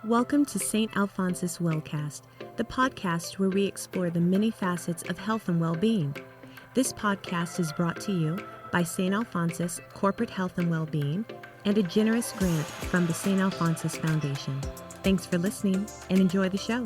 Welcome to St. Alphonsus Wellcast, the podcast where we explore the many facets of health and well-being. This podcast is brought to you by St. Alphonsus Corporate Health and Wellbeing and a generous grant from the St. Alphonsus Foundation. Thanks for listening and enjoy the show.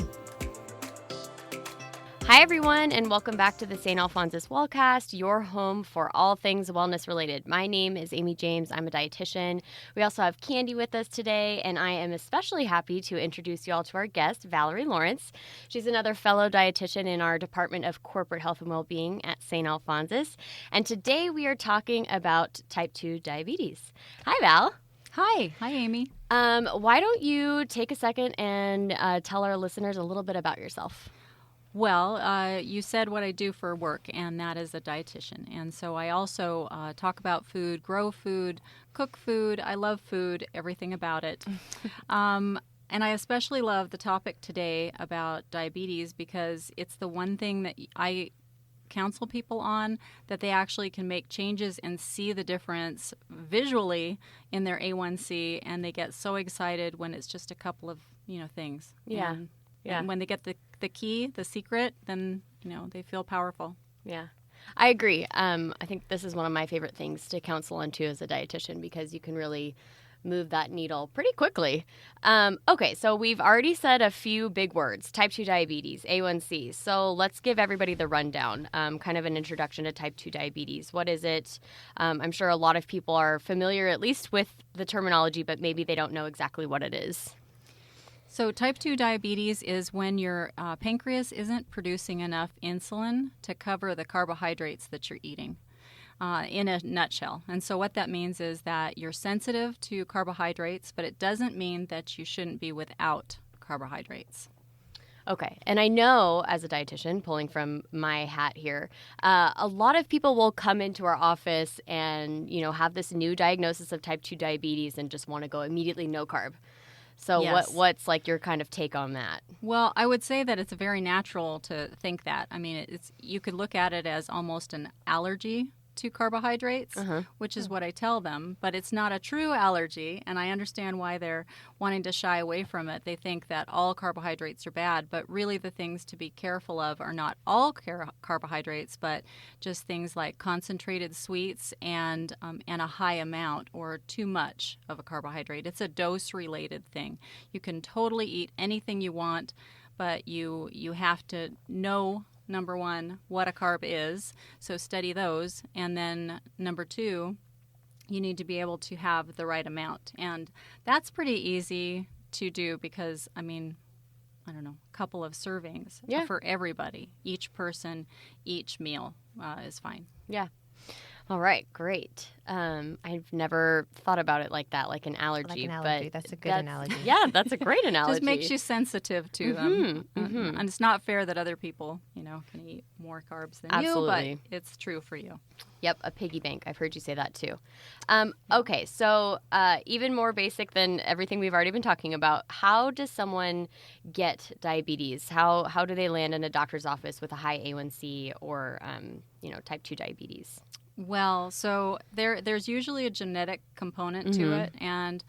Hi, everyone, and welcome back to the St. Alphonsus Wellcast, your home for all things wellness related. My name is Amy James. I'm a dietitian. We also have Candi with us today, and I am especially happy to introduce you all to our guest, Valerie Lawrence. She's another fellow dietitian in our Department of Corporate Health and Wellbeing at St. Alphonsus. And today we are talking about type 2 diabetes. Hi, Val. Hi, Amy. Why don't you take a second and tell our listeners a little bit about yourself? Well, you said what I do for work, and that is a dietitian. And so I also talk about food, grow food, cook food. I love food, everything about it. And I especially love the topic today about diabetes because it's the one thing that I counsel people on, that they actually can make changes and see the difference visually in their A1C, and they get so excited when it's just a couple of, things. Yeah. And when they get the key, the secret, then, they feel powerful. Yeah, I agree. I think this is one of my favorite things to counsel on, too, as a dietitian, because you can really move that needle pretty quickly. Okay, so we've already said a few big words: type 2 diabetes, A1C. So let's give everybody the rundown, kind of an introduction to type 2 diabetes. What is it? I'm sure a lot of people are familiar, at least with the terminology, but maybe they don't know exactly what it is. So type 2 diabetes is when your pancreas isn't producing enough insulin to cover the carbohydrates that you're eating, in a nutshell. And so what that means is that you're sensitive to carbohydrates, but it doesn't mean that you shouldn't be without carbohydrates. Okay. And I know, as a dietitian, pulling from my hat here, a lot of people will come into our office and, have this new diagnosis of type 2 diabetes and just want to go immediately no carb. So yes. What's like your kind of take on that? Well, I would say that it's very natural to think that. I mean, you could look at it as almost an allergy to carbohydrates, which is what I tell them, but it's not a true allergy, and I understand why they're wanting to shy away from it. They think that all carbohydrates are bad, but really the things to be careful of are not all carbohydrates, but just things like concentrated sweets and a high amount or too much of a carbohydrate. It's a dose-related thing. You can totally eat anything you want, but you have to know, number one, what a carb is, so study those. And then number two, you need to be able to have the right amount. And that's pretty easy to do because, a couple of servings for everybody. Each person, each meal is fine. Yeah. All right, great. I've never thought about it like that, like an allergy. But that's a good analogy. Yeah, that's a great analogy. Just makes you sensitive to them. And it's not fair that other people, can eat more carbs than Absolutely. you, but it's true for you. Yep, a piggy bank. I've heard you say that too. Okay, so even more basic than everything we've already been talking about, how does someone get diabetes? How do they land in a doctor's office with a high A1C or, type 2 diabetes? Well, so there's usually a genetic component to it, and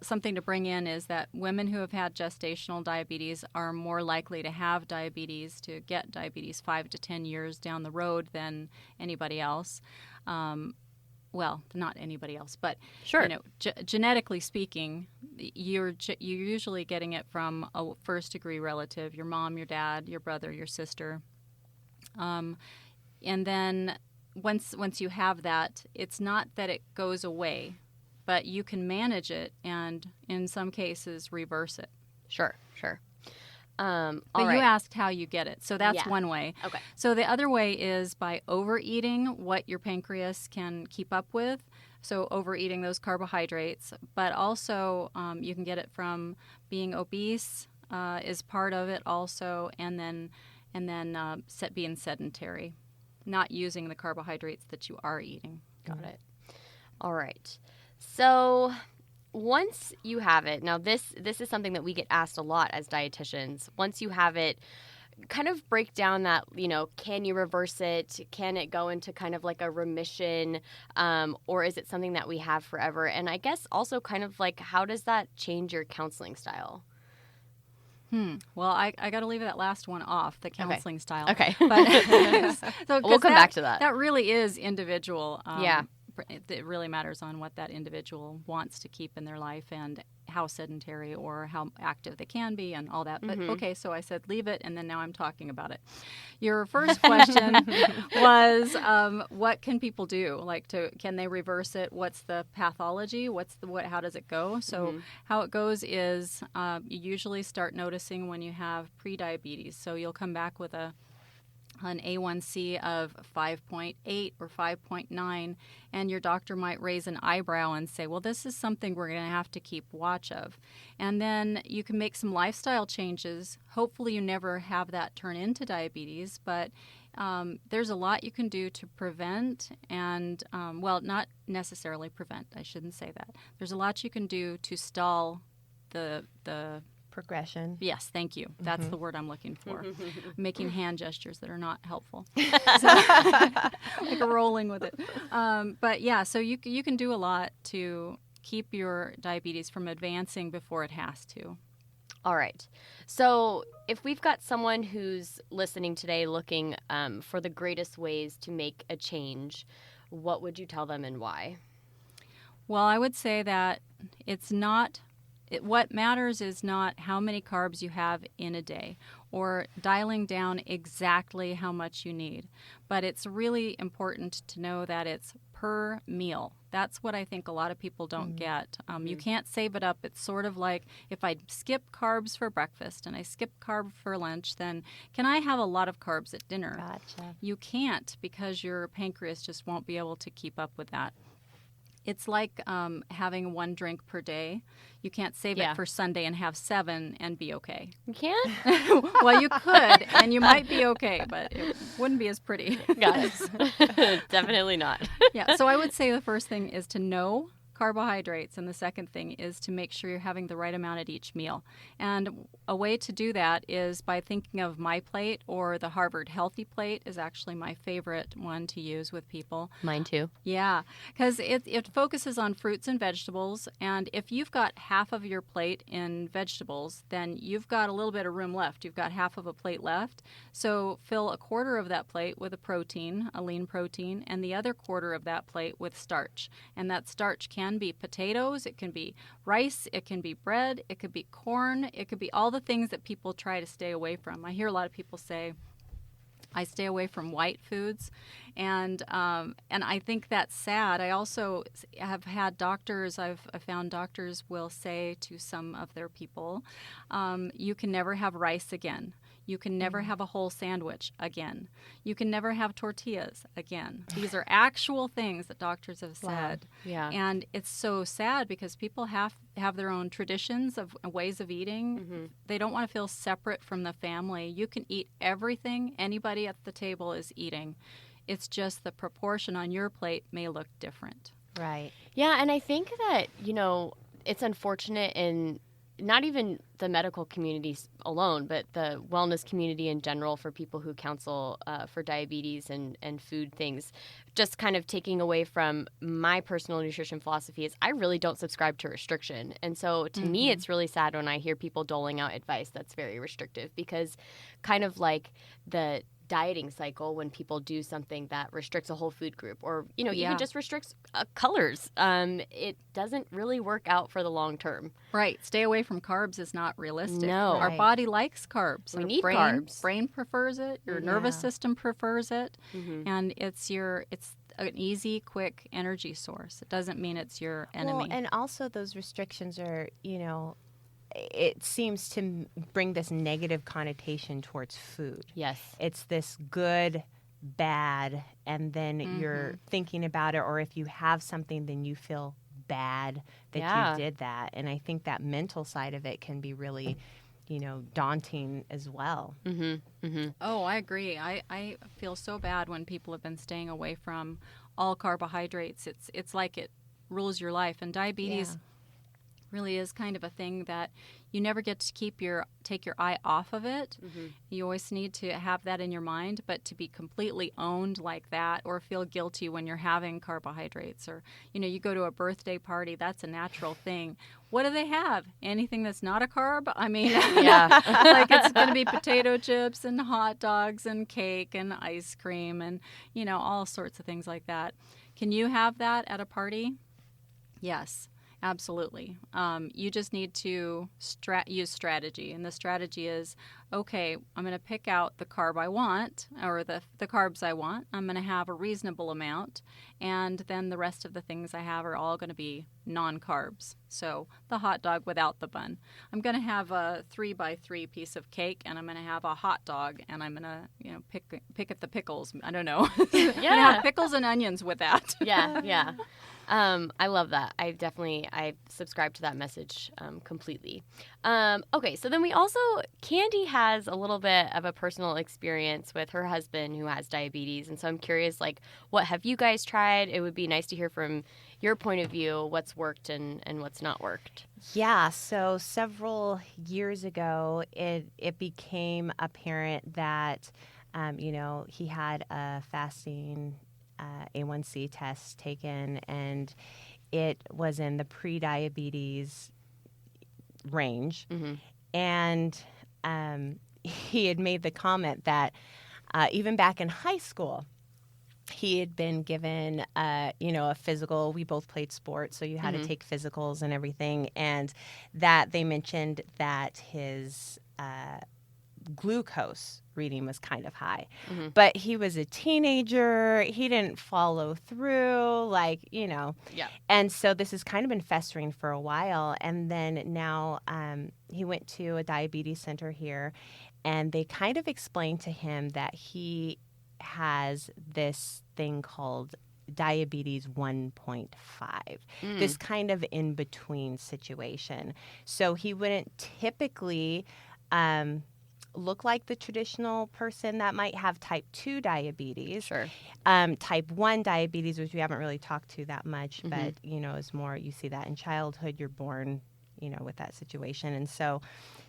something to bring in is that women who have had gestational diabetes are more likely to have diabetes, to get diabetes 5 to 10 years down the road than anybody else. Well, not anybody else, but sure. Genetically speaking, you're usually getting it from a first-degree relative: your mom, your dad, your brother, your sister, and then once you have that, it's not that it goes away, but you can manage it and in some cases reverse it. Sure. But you asked how you get it, so that's one way. Okay. So the other way is by overeating what your pancreas can keep up with. So overeating those carbohydrates, but also you can get it from being obese is part of it also, and then being sedentary. Not using the carbohydrates that you are eating. Got it. All right. So once you have it, now this is something that we get asked a lot as dietitians. Once you have it, kind of break down that, can you reverse it? Can it go into kind of like a remission? Or is it something that we have forever? And I guess also kind of like, how does that change your counseling style? Well, I got to leave that last one off, the counseling style. Okay. But, We'll come back to that. That really is individual. Yeah. It really matters on what that individual wants to keep in their life and how sedentary or how active they can be and all that. But okay, so I said leave it, and then now I'm talking about it. Your first question was, what can people do? Can they reverse it? What's the pathology? How does it go? So how it goes is you usually start noticing when you have prediabetes. So you'll come back with an A1C of 5.8 or 5.9, and your doctor might raise an eyebrow and say, well, this is something we're going to have to keep watch of. And then you can make some lifestyle changes. Hopefully you never have that turn into diabetes, but there's a lot you can do to prevent and, not necessarily prevent. I shouldn't say that. There's a lot you can do to stall the progression. Yes, thank you. That's the word I'm looking for. Making hand gestures that are not helpful. Like rolling with it. But yeah, so you can do a lot to keep your diabetes from advancing before it has to. All right. So if we've got someone who's listening today looking for the greatest ways to make a change, what would you tell them and why? Well, I would say that what matters is not how many carbs you have in a day or dialing down exactly how much you need. But it's really important to know that it's per meal. That's what I think a lot of people don't get. You can't save it up. It's sort of like if I skip carbs for breakfast and I skip carb for lunch, then can I have a lot of carbs at dinner? Gotcha. You can't, because your pancreas just won't be able to keep up with that. It's like having one drink per day. You can't save it for Sunday and have 7 and be okay. You can't? Well, you could, and you might be okay, but it wouldn't be as pretty. Got it. Definitely not. Yeah, so I would say the first thing is to know carbohydrates, and the second thing is to make sure you're having the right amount at each meal. And a way to do that is by thinking of My Plate, or the Harvard Healthy Plate is actually my favorite one to use with people. Mine too. Yeah, because it focuses on fruits and vegetables, and if you've got half of your plate in vegetables, then you've got a little bit of room left. You've got half of a plate left, so fill a quarter of that plate with a lean protein, and the other quarter of that plate with starch. And that starch can be potatoes, it can be rice, it can be bread, it could be corn, it could be all the things that people try to stay away from. I hear a lot of people say, I stay away from white foods, and I think that's sad. I also have had doctors, I've found doctors will say to some of their people, you can never have rice again. You can never have a whole sandwich again. You can never have tortillas again. These are actual things that doctors have said. Wow. Yeah. And it's so sad because people have their own traditions of ways of eating. They don't want to feel separate from the family. You can eat everything anybody at the table is eating. It's just the proportion on your plate may look different. Right. Yeah, and I think that, it's unfortunate in not even the medical community alone, but the wellness community in general for people who counsel for diabetes and food things. Just kind of taking away from my personal nutrition philosophy is I really don't subscribe to restriction. And so to me, it's really sad when I hear people doling out advice that's very restrictive, because kind of like the dieting cycle, when people do something that restricts a whole food group or, even just restricts colors, it doesn't really work out for the long term. Right. Stay away from carbs is not realistic. No. Our body likes carbs. We Our need carbs. Brain prefers it. Your nervous system prefers it. And it's an easy, quick energy source. It doesn't mean it's your enemy. Well, and also those restrictions are, it seems to bring this negative connotation towards food. Yes. It's this good, bad, and then you're thinking about it, or if you have something, then you feel bad that you did that. And I think that mental side of it can be really, daunting as well. Oh, I agree. I feel so bad when people have been staying away from all carbohydrates. It's like it rules your life. And diabetes really is kind of a thing that you never get to take your eye off of it. Mm-hmm. You always need to have that in your mind, but to be completely owned like that or feel guilty when you're having carbohydrates, or you go to a birthday party, that's a natural thing. What do they have? Anything that's not a carb? I mean, yeah. like it's going to be potato chips and hot dogs and cake and ice cream and all sorts of things like that. Can you have that at a party? Yes. Absolutely. You just need to use strategy. And the strategy is, okay, I'm going to pick out the carb I want, or the carbs I want. I'm going to have a reasonable amount. And then the rest of the things I have are all going to be non-carbs. So the hot dog without the bun. I'm going to have a 3x3 piece of cake, and I'm going to have a hot dog, and I'm going to, pick at the pickles. I don't know. Yeah. I'm going to have pickles and onions with that. Yeah. I love that. I subscribe to that message completely. Okay, so then Candi has a little bit of a personal experience with her husband who has diabetes. And so I'm curious, what have you guys tried? It would be nice to hear from your point of view what's worked and what's not worked. Yeah, so several years ago, it became apparent that, he had a fasting A1C test taken, and it was in the pre-diabetes range. Mm-hmm. And he had made the comment that even back in high school, he had been given, a physical. We both played sports, so you had to take physicals and everything. And that they mentioned that his glucose reading was kind of high. Mm-hmm. But he was a teenager. He didn't follow through, Yeah. And so this has kind of been festering for a while. And then now he went to a diabetes center here, and they kind of explained to him that he has this thing called diabetes 1.5, this kind of in-between situation. So he wouldn't typically look like the traditional person that might have type 2 diabetes. Sure. Type 1 diabetes, which we haven't really talked to that much, Mm-hmm. but, is more, you see that in childhood, you're born, with that situation. And so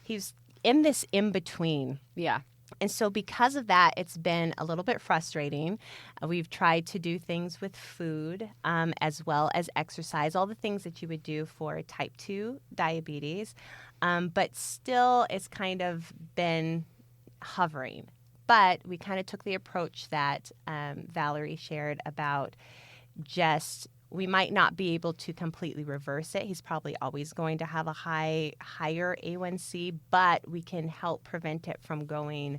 he's in this in-between. Yeah. And so because of that, it's been a little bit frustrating. We've tried to do things with food as well as exercise, all the things that you would do for type 2 diabetes. But still, it's kind of been hovering. But we kind of took the approach that Valerie shared about we might not be able to completely reverse it. He's probably always going to have a higher A1C, but we can help prevent it from going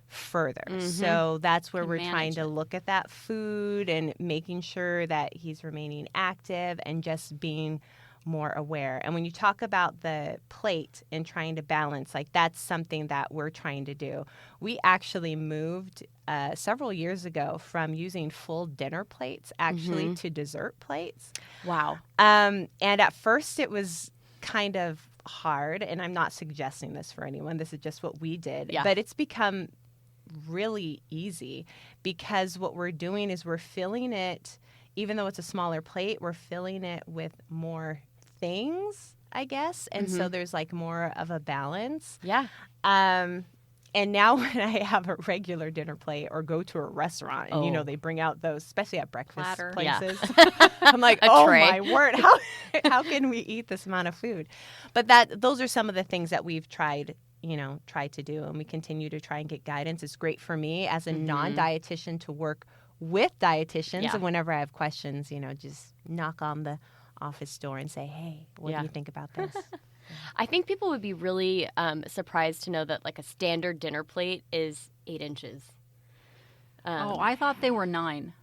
further. Mm-hmm. So that's where we're trying to look at that food and making sure that he's remaining active and just being more aware. And when you talk about the plate and trying to balance, that's something that we're trying to do. We actually moved several years ago from using full dinner plates actually to dessert plates. Wow. And at first it was kind of hard, and I'm not suggesting this for anyone. This is just what we did. Yeah. But it's become really easy because what we're doing is we're filling it, even though it's a smaller plate, we're filling it with more things, I guess. And so there's more of a balance. Yeah. And now when I have a regular dinner plate or go to a restaurant and, they bring out those, especially at breakfast places, I'm like, tray. My word, how can we eat this amount of food? But those are some of the things that we've tried to do, and we continue to try and get guidance. It's great for me as a non-dietitian to work with dietitians, and whenever I have questions, just knock on the office door and say, hey, what do you think about this? I think people would be really surprised to know that a standard dinner plate is 8 inches. I thought they were 9.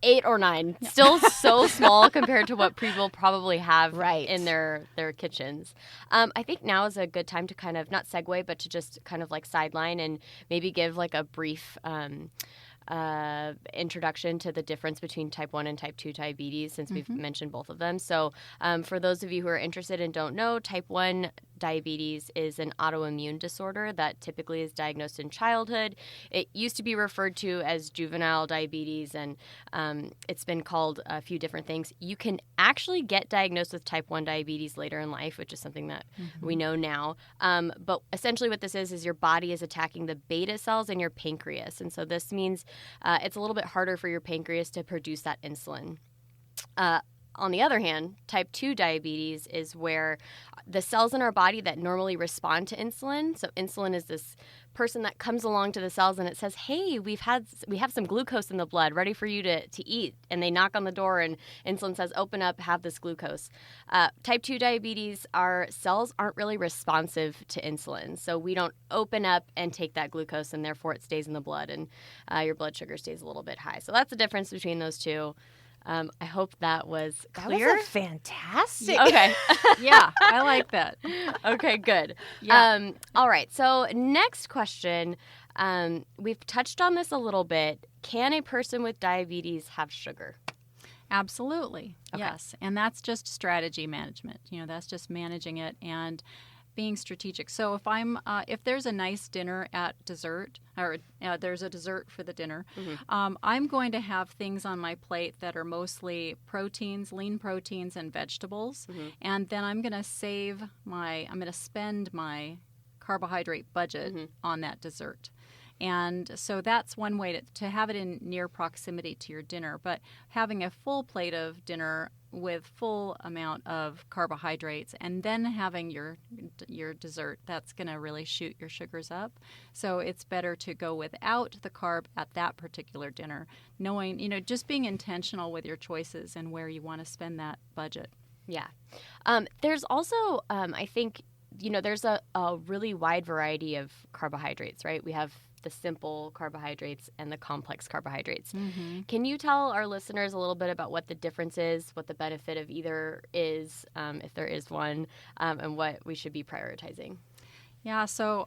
8 or 9. Yeah. Still so small compared to what people probably have in their kitchens. I think now is a good time to kind of, not segue, but to just kind of sideline and maybe give a brief introduction to the difference between type 1 and type 2 diabetes, since we've mentioned both of them. So for those of you who are interested and don't know, type 1 diabetes is an autoimmune disorder that typically is diagnosed in childhood. It used to be referred to as juvenile diabetes, and it's been called a few different things. You can actually get diagnosed with type 1 diabetes later in life, which is something that we know now. But essentially what this is your body is attacking the beta cells in your pancreas. And so this means it's a little bit harder for your pancreas to produce that insulin. On the other hand, type 2 diabetes is where the cells in our body that normally respond to insulin, so insulin is this person that comes along to the cells and it says, hey, we have some glucose in the blood ready for you to eat. And they knock on the door and insulin says, open up, have this glucose. Type 2 diabetes, our cells aren't really responsive to insulin. So we don't open up and take that glucose, and therefore it stays in the blood, and your blood sugar stays a little bit high. So that's the difference between those two. I hope that was clear. That was fantastic. Okay. Yeah, I like that. Okay, good. Yeah. All right. So next question. We've touched on this a little bit. Can a person with diabetes have sugar? Absolutely. Okay. Yes. And that's just strategy management. That's just managing it and being strategic. So if there's a nice dinner at dessert, or there's a dessert for the dinner, I'm going to have things on my plate that are mostly proteins, lean proteins, and vegetables. And then I'm going to spend my carbohydrate budget on that dessert. And so that's one way to have it in near proximity to your dinner. But having a full plate of dinner with full amount of carbohydrates and then having your dessert, that's going to really shoot your sugars up. So it's better to go without the carb at that particular dinner, knowing, just being intentional with your choices and where you want to spend that budget. Yeah. There's also, I think, there's a really wide variety of carbohydrates, right? We have the simple carbohydrates and the complex carbohydrates. Can you tell our listeners a little bit about what the difference is, what the benefit of either is, if there is one, and what we should be prioritizing? Yeah, so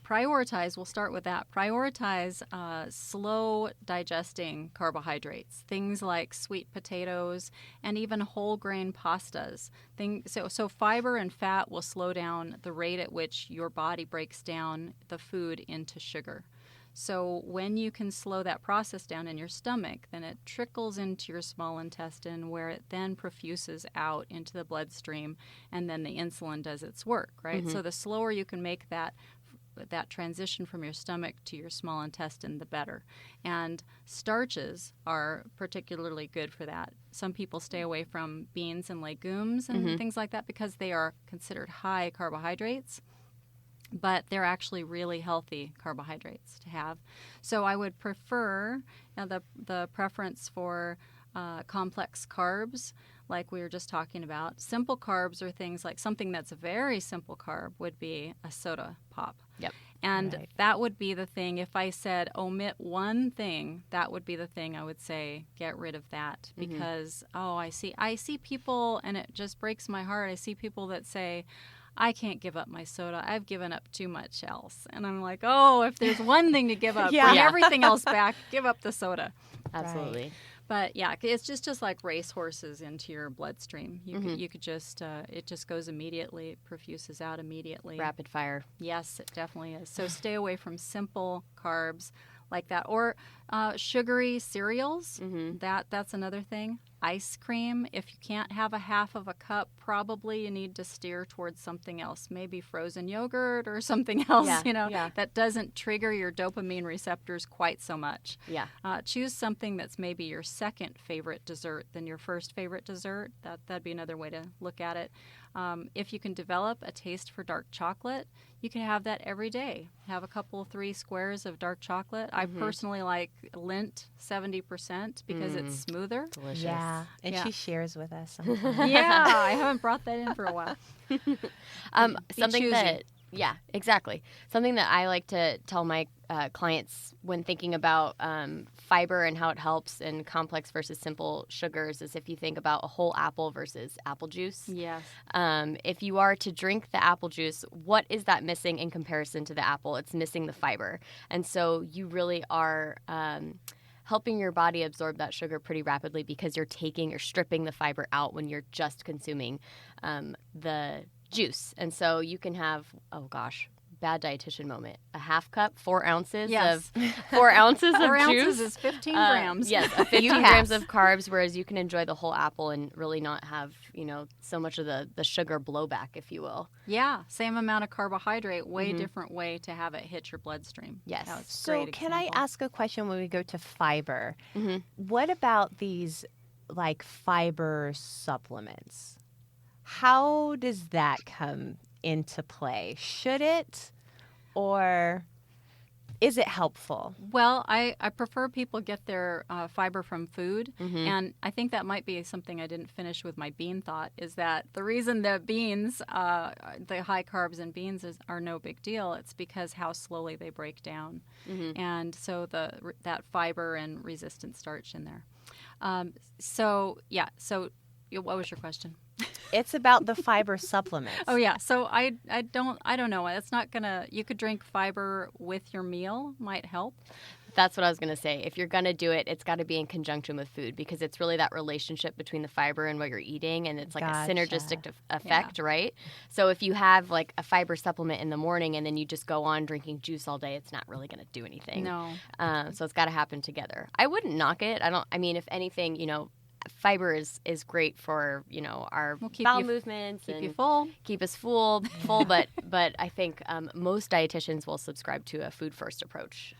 we'll start with that. Prioritize slow digesting carbohydrates, things like sweet potatoes and even whole grain pastas. So fiber and fat will slow down the rate at which your body breaks down the food into sugar. So when you can slow that process down in your stomach, then it trickles into your small intestine, where it then profuses out into the bloodstream, and then the insulin does its work, right? So the slower you can make that transition from your stomach to your small intestine, the better. And starches are particularly good for that. Some people stay away from beans and legumes and things like that because they are considered high carbohydrates, but they're actually really healthy carbohydrates to have. So I would prefer the preference for complex carbs, like we were just talking about. Simple carbs are things like something that's a very simple carb would be a soda pop. Yep. And that would be the thing. If I said omit one thing, that would be the thing I would say get rid of that, because I see people, and it just breaks my heart. I see people that say, I can't give up my soda. I've given up too much else. And I'm like, if there's one thing to give up, bring everything else back. Give up the soda. Absolutely. Right. But yeah, it's just like racehorses into your bloodstream. You could just it just goes immediately. It profuses out immediately. Rapid fire. Yes, it definitely is. So stay away from simple carbs like that, or sugary cereals. That's another thing. Ice cream. If you can't have a half of a cup, probably you need to steer towards something else. Maybe frozen yogurt or something else. That doesn't trigger your dopamine receptors quite so much. Yeah. Choose something that's maybe your second favorite dessert than your first favorite dessert. That'd be another way to look at it. If you can develop a taste for dark chocolate, you can have that every day. Have a couple, 3 squares of dark chocolate. I personally like Lindt 70% because it's smoother. Delicious. Yeah, and Yeah. she shares with us sometimes. Yeah, I haven't brought that in for a while. Something choosy. that, exactly. Something that I like to tell my clients when thinking about fiber and how it helps in complex versus simple sugars is if you think about a whole apple versus apple juice. Yes. If you are to drink the apple juice, what is that missing in comparison to the apple? It's missing the fiber. And so you really are helping your body absorb that sugar pretty rapidly because you're stripping the fiber out when you're just consuming the juice. And so you can have, oh gosh, bad dietitian moment, a half cup, 4 ounces Yes. of 4 ounces of 4 juice. ounces is 15 grams. Yes, 15 grams of carbs, whereas you can enjoy the whole apple and really not have, so much of the sugar blowback, if you will. Yeah, same amount of carbohydrate, way different way to have it hit your bloodstream. Yes. That was a So great can I example. ask a question when we go to fiber? Mm-hmm. What about these like fiber supplements? How does that come into play? Should it, or is it helpful? Well, I prefer people get their fiber from food, Mm-hmm. and I think that might be something I didn't finish with my bean thought, is that the reason that beans, the high carbs in beans are no big deal, it's because how slowly they break down. Mm-hmm. And so that fiber and resistant starch in there. So what was your question? It's about the fiber supplements. Oh yeah, so I don't know. It's not gonna. You could drink fiber with your meal, might help. That's what I was going to say. If you're going to do it, it's got to be in conjunction with food, because it's really that relationship between the fiber and what you're eating, and it's like Gotcha. a synergistic effect, right? So if you have like a fiber supplement in the morning and then you just go on drinking juice all day, it's not really going to do anything. No. So it's got to happen together. I wouldn't knock it. I mean, if anything, fiber is great for our Will keep bowel you- movements Keep and you full. keep us full. But I think most dietitians will subscribe to a food first approach.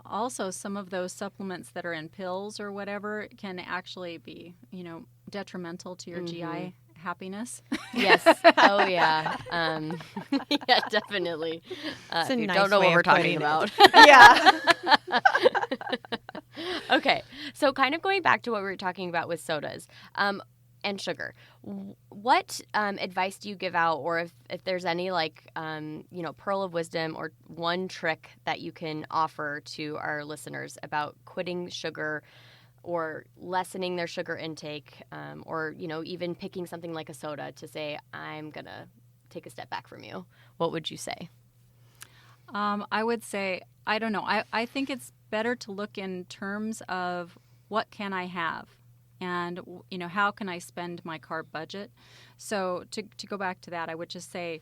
Also, some of those supplements that are in pills or whatever can actually be, detrimental to your GI happiness. Yes. Oh yeah. Yeah, definitely. It's a if you nice don't know way what we're of talking putting about. Yeah. Okay, so kind of going back to what we were talking about with sodas and sugar, what advice do you give out, or if there's any pearl of wisdom or one trick that you can offer to our listeners about quitting sugar or lessening their sugar intake, or even picking something like a soda to say, I'm gonna take a step back from you, what would you say? I would say, I don't know. I think it's better to look in terms of what can I have, and how can I spend my carb budget. So to go back to that, I would just say,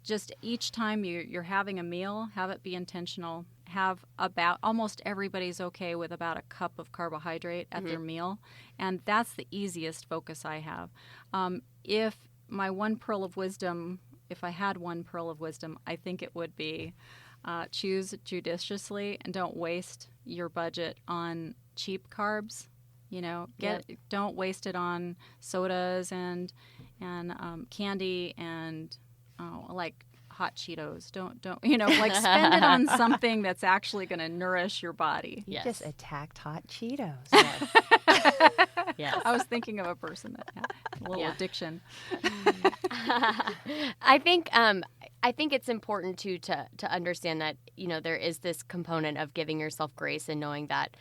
just each time you're having a meal, have it be intentional. Have about, almost everybody's okay with about a cup of carbohydrate at their meal, and that's the easiest focus I have. If my one pearl of wisdom, if I had one pearl of wisdom, I think it would be choose judiciously and don't waste your budget on cheap carbs. Don't waste it on sodas and candy and like hot Cheetos. Don't spend it on something that's actually going to nourish your body. You Yes. just attacked hot Cheetos. Yes. I was thinking of a person that had a little addiction. I think it's important to understand that there is this component of giving yourself grace and knowing that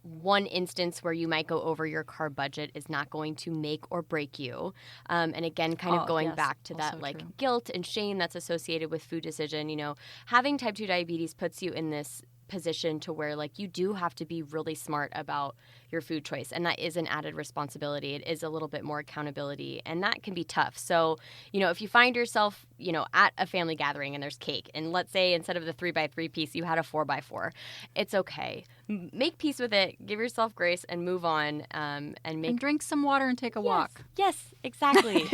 one instance where you might go over your carb budget is not going to make or break you. And again, kind of going yes, back to that also true. guilt and shame that's associated with food decision. Having type 2 diabetes puts you in this position to where you do have to be really smart about your food choice, and that is an added responsibility. It is a little bit more accountability, and that can be tough. So if you find yourself at a family gathering and there's cake, and let's say instead of the 3x3 piece you had a 4x4, it's okay. Make peace with it, give yourself grace, and move on, and Drink some water and take a walk. Yes, exactly.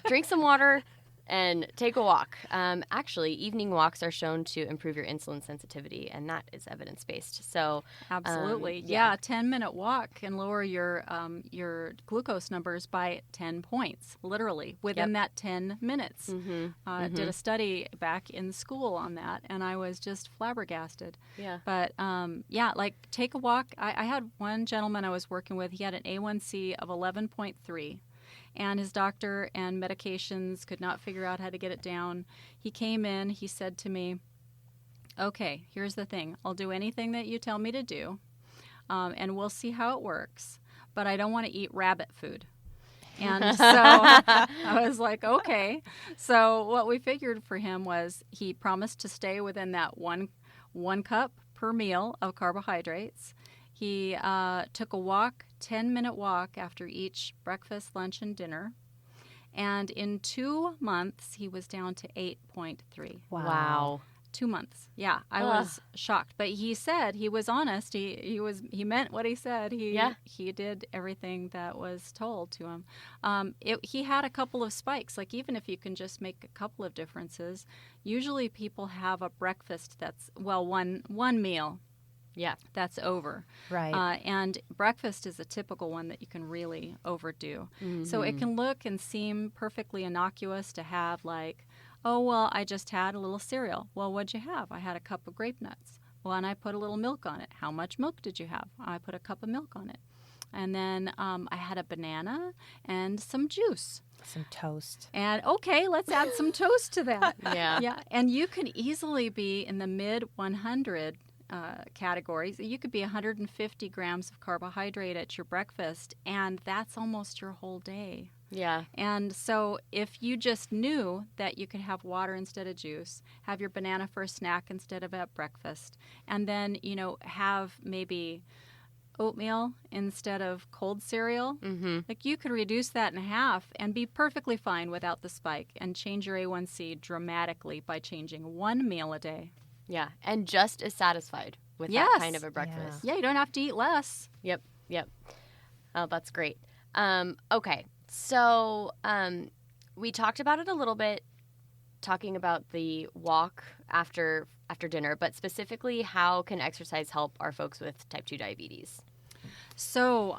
Drink some water and take a walk. Actually, evening walks are shown to improve your insulin sensitivity, and that is evidence-based. So, Absolutely. yeah. A 10-minute walk can lower your glucose numbers by 10 points, literally, within that 10 minutes. Did a study back in school on that, and I was just flabbergasted. Yeah. But, take a walk. I had one gentleman I was working with. He had an A1C of 11.3. And his doctor and medications could not figure out how to get it down. He came in, he said to me, okay, here's the thing. I'll do anything that you tell me to do, and we'll see how it works. But I don't want to eat rabbit food. And so I was like, okay. So what we figured for him was he promised to stay within that one cup per meal of carbohydrates. He took a walk, 10-minute walk after each breakfast, lunch, and dinner. And in 2 months, he was down to 8.3. Wow. 2 months. Yeah, I was shocked. But he said, he was honest. He meant what he said. He did everything that was told to him. He had a couple of spikes. Like, even if you can just make a couple of differences, usually people have a breakfast that's, well, one meal. Yeah. That's over. Right. And breakfast is a typical one that you can really overdo. Mm-hmm. So it can look and seem perfectly innocuous to have, like, oh, well, I just had a little cereal. Well, what'd you have? I had a cup of grape nuts. Well, and I put a little milk on it. How much milk did you have? I put a cup of milk on it. And then I had a banana and some juice. Some toast. And, okay, let's add some toast to that. Yeah. And you can easily be in the mid 100 categories. You could be 150 grams of carbohydrate at your breakfast, and that's almost your whole day. Yeah. And so if you just knew that you could have water instead of juice, have your banana for a snack instead of at breakfast, and then, have maybe oatmeal instead of cold cereal, like, you could reduce that in half and be perfectly fine without the spike, and change your A1C dramatically by changing one meal a day. Yeah. And just as satisfied with that kind of a breakfast. Yeah, you don't have to eat less. Yep. Oh, that's great. Okay. So we talked about it a little bit, talking about the walk after dinner, but specifically, how can exercise help our folks with type 2 diabetes? So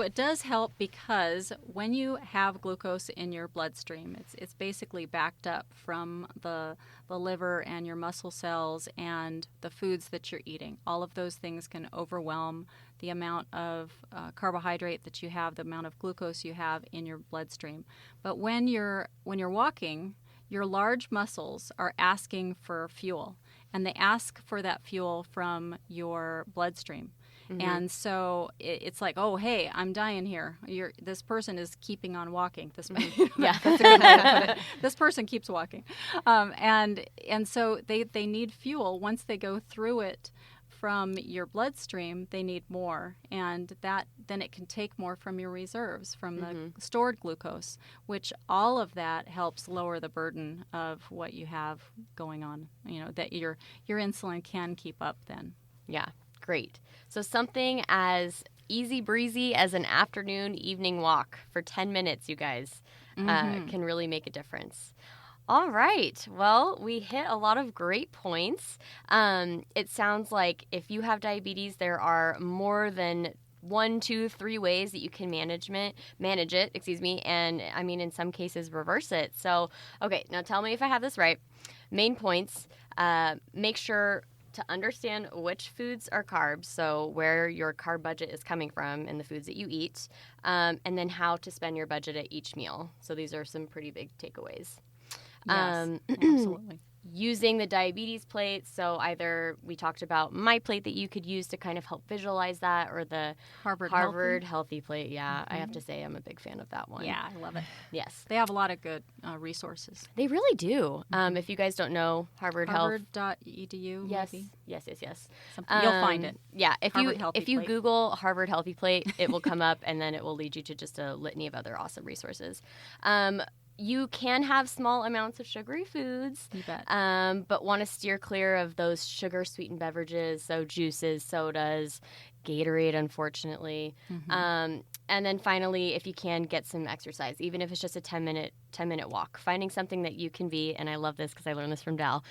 it does help, because when you have glucose in your bloodstream, it's basically backed up from the liver and your muscle cells and the foods that you're eating. All of those things can overwhelm the amount of carbohydrate that you have, the amount of glucose you have in your bloodstream. But when you're walking, your large muscles are asking for fuel, and they ask for that fuel from your bloodstream. And so it's like, oh, hey, I'm dying here. This person is keeping on walking. This that's a good way to put it. This person keeps walking, and so they need fuel. Once they go through it from your bloodstream, they need more, and then it can take more from your reserves, from the stored glucose, which all of that helps lower the burden of what you have going on. That your insulin can keep up then. Yeah. Great. So something as easy breezy as an evening walk for 10 minutes, you guys, can really make a difference. All right. Well, we hit a lot of great points. It sounds like if you have diabetes, there are more than 1, 2, 3 ways that you can manage it, and I mean, in some cases, reverse it. So, okay, now tell me if I have this right. Main points, make sure to understand which foods are carbs, so where your carb budget is coming from in the foods that you eat, and then how to spend your budget at each meal. So these are some pretty big takeaways. Yes, absolutely. Using the diabetes plate, so either we talked about my plate that you could use to kind of help visualize that, or the Harvard Healthy plate. Yeah, I have to say I'm a big fan of that one. Yeah, I love it. Yes. They have a lot of good resources. They really do. If you guys don't know Harvard Health. Harvard.edu, yes. maybe? Yes. You'll find it. Yeah, if you plate. Google Harvard Healthy Plate, it will come up, and then it will lead you to just a litany of other awesome resources. You can have small amounts of sugary foods, you bet. But want to steer clear of those sugar-sweetened beverages, so juices, sodas, Gatorade, unfortunately. And then finally, if you can, get some exercise, even if it's just a 10-minute walk. Finding something that you can be, and I love this because I learned this from Dal,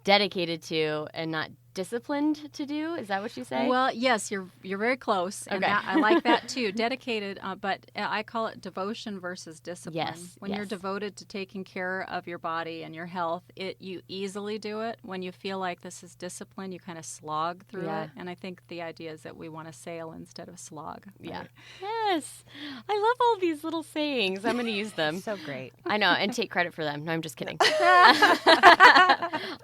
dedicated to and not disciplined to do. Is that what you say? Well, yes, you're very close. And Okay. I like that too. Dedicated, but I call it devotion versus discipline. Yes, When you're devoted to taking care of your body and your health, you easily do it. When you feel like this is discipline, you kind of slog through it. And I think the idea is that we want to sail instead of slog. Right? Yeah. Yes. I love all these little sayings. I'm going to use them. So great. I know, and take credit for them. No, I'm just kidding.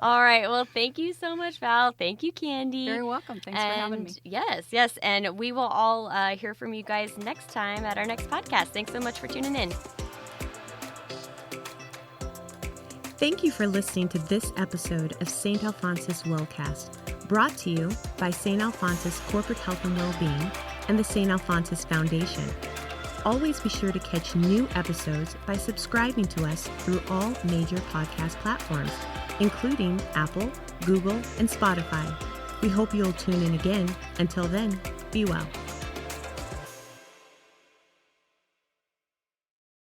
All right. Well, thank you so much, Val. Thank you, Candi. Very welcome. Thanks for having me. Yes. And we will all hear from you guys next time at our next podcast. Thanks so much for tuning in. Thank you for listening to this episode of St. Alphonsus Wellcast, brought to you by St. Alphonsus Corporate Health and Wellbeing and the St. Alphonsus Foundation. Always be sure to catch new episodes by subscribing to us through all major podcast platforms, including Apple, Google, and Spotify. We hope you'll tune in again. Until then, be well.